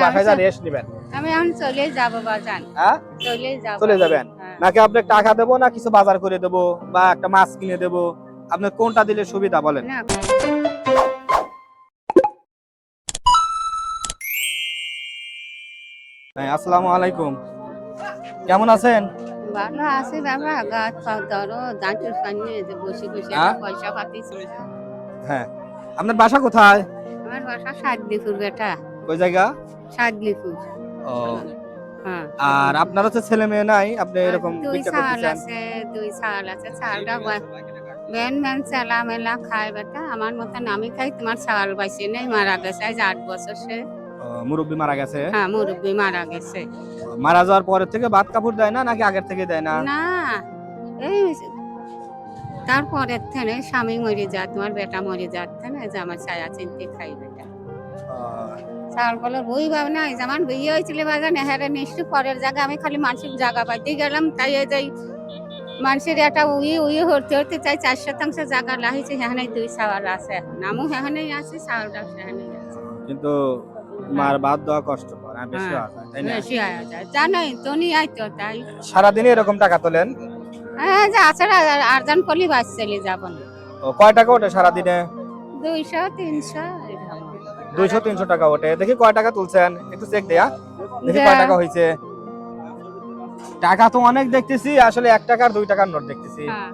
বাসায় যা রেস্ট নেবেন। আমি এখন চলে যাব বাজান। হ্যাঁ, চলে যাবেন নাকি আপনাকে টাকা দেবো না কিছু বাজার করে দেবো বা একটা মাছ কিনে দেবো? আপনার কোনটা দিলে সুবিধা বলেন? না হ্যাঁ, আসসালামু আলাইকুম। কেমন আছেন? ভালো আছে বাবা, গাছ ধরো দাঁতের সামনে যে বসে বসে হ্যাঁ? পয়সা পাতি। হ্যাঁ, আপনার বাসা কোথায়? আমার বাসা সাদলিপুর বেটা, ওই জায়গা? সাদলিপুর। ও, হ্যাঁ, আর আপনার হচ্ছে ছেলে মেয়ে নাই, আপনি আর এরকম দুই ভিক্ষা সাল করতেছেন? আছে, দুই সাল আছে। সালটা ভ্যান ভ্যান চালা মেলা খায় বেটা, আমার মতন আমি খাই। তোমার সাল বাইসে নেই, মারা গেছে আজ 8 বছর সে। মুরব্বী মারা গেছে? হ্যাঁ, মুরব্বী মারা গেছে। মারা যাওয়ার পরের থেকে ভাত কাপড় দেয় না নাকি আগের থেকে দেয় না? না, এই তারপরের থেকে স্বামী মরে যা, তোমার বেটা মরে যাচ্ছে না, যে আমার ছায়া চিনতে খাই বেটা। আহ, চাল বলে বই ভাব না, যেমন বিয়ে হয়েছিল বাজার নেহারে নিশ্চয় পরের জায়গা আমি খালি মানুষের জায়গা পাইতে গেলাম, তাই এই যাই মানুষের একটা উই হরতে হরতে চাই 4 শতাংশ জায়গা লাহিছে, সেখানে 2 সাওয়াল আছে। এখন আমও সেখানেই আছে, সাওয়ালটা সেখানেই আছে। কিন্তু মার ভাত দেওয়া কষ্টকর, আর বেশি হ্যাঁ, হয় না, তাই না? বেশি হয়ে যায় জানোই তো, নিয়ে আইতো তাই। সারাদিনে এরকম টাকা তোলেন? হ্যাঁ, যে আছে আর্জন করলি বাস চলে যাব না। ও, কয় টাকা ওঠে সারাদিনে? 200 300 এরকম। 200-300 টাকা ওঠে। দেখি কয় টাকা তুলছেন, একটু চেক দেয়া দেখি কয় টাকা হয়েছে। টাকা তো অনেক দেখতেছি, আসলে 1 টাকা আর 2 টাকার নোট দেখতেছি। হ্যাঁ,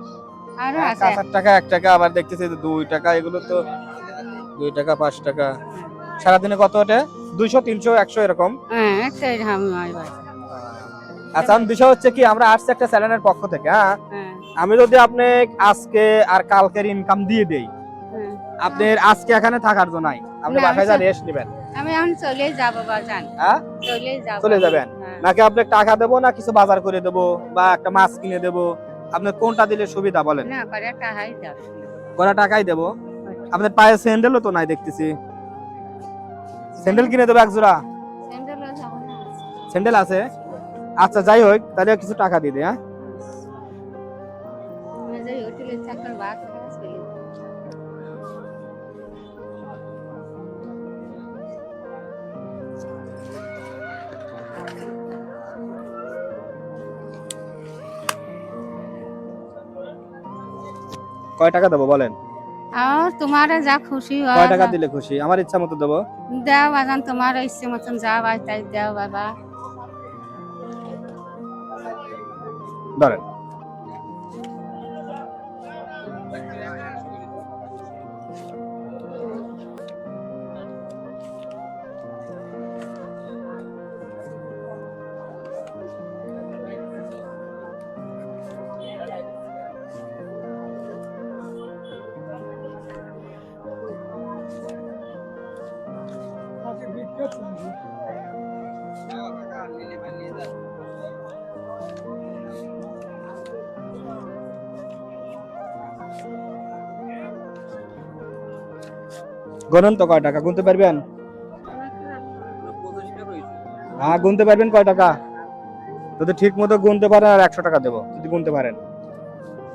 আরো আছে। 1 টাকা 1 টাকা আবার দেখতেছি 2 টাকা, এগুলো তো 2 টাকা 5 টাকা। সারাদিনে কত ওঠে? 200 300 100 এরকম? হ্যাঁ, একটাই আমি হয় বাজার। আচ্ছা, আমি বিষয় হচ্ছে কি, আমরা আসছি একটা চ্যানেলের পক্ষ থেকে। হ্যাঁ, হ্যাঁ, আমি যদি আপনি আজকে আর কালকের ইনকাম দিয়ে দেই, হ্যাঁ। আপনার আজকে এখানে থাকার জন্য নাই, আপনি না, বাসায় যা রেস্ট নেবেন। আমি এখন চলে যাব বাজান। হ্যাঁ, চলে যাব। চলে যাবেন হ্যাঁ। নাকি আপনাকে টাকা দেবো না কিছু বাজার করে দেবো বা একটা মাছ কিনে দেবো? আপনার কোনটা দিলে সুবিধা বলেন? না করে টাকাই দাও। কটা টাকাই দেবো। আপনার পায়ে স্যান্ডেলও তো নাই দেখতেছি, স্যান্ডেল কিনে দেবো 1 জোড়া? স্যান্ডেলও যাব না। স্যান্ডেল আছে? আচ্ছা, যাই হোক, তাহলে কিছু টাকা দিয়ে দে। হ্যাঁ, আমি যে হোটেলে থাকার ভাত খাওয়া চলে যাব। কয় টাকা দেবো বলেন? আর তোমার যা খুশি কয় হয় টাকা দিলে খুশি? আমার ইচ্ছা মতো দেবো। দাও বাজান, তোমার ইচ্ছে মতন যা হয় তাই দাও বাবা। ধরেন। গণন তো, কয় টাকা গুনতে পারবেন? হ্যাঁ, গুনতে পারবেন কয় টাকা? যদি ঠিক মতো গুনতে পারেন আর 100 টাকা দেবো, যদি গুনতে পারেন।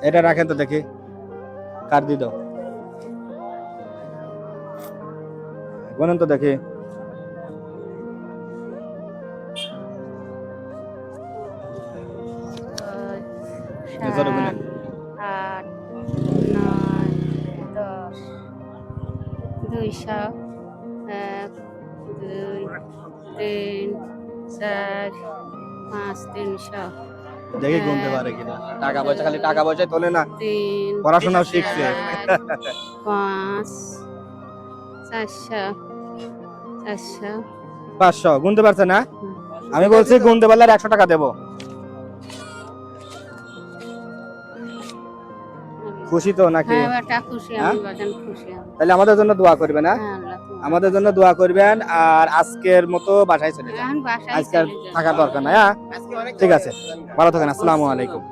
এটা রাখেন তো দেখি, কার দিয়ে দাও, গুনেন তো দেখি। জোরে গুনেন। 8 9 10 200 1 2 3 4 5 300 দেখি গুনতে পারে কিনা। টাকা পয়সা খালি টাকা পয়সায় তোলে না, 3 পড়াশোনাও শিখছে। 5 400 400 500 গুনতে পারছে না? আমি বলছি গুনতে পারলে আর 100 টাকা দেবো। খুশি তো নাকি? হ্যাঁ বেটা খুশি, আমি বাজান খুশি। তাহলে আমাদের জন্য দোয়া করবেন। হ্যাঁ, হ্যাঁ আল্লাহ তোমার আমাদের জন্য দোয়া করবেন। আর আজকের মতো বাসায় চলে যান, এখন বাসায় আজকে আর চলে যাও। থাকার দরকার নাই। হ্যাঁ, ঠিক আছে, ভালো থাকেন। আসসালামু আলাইকুম।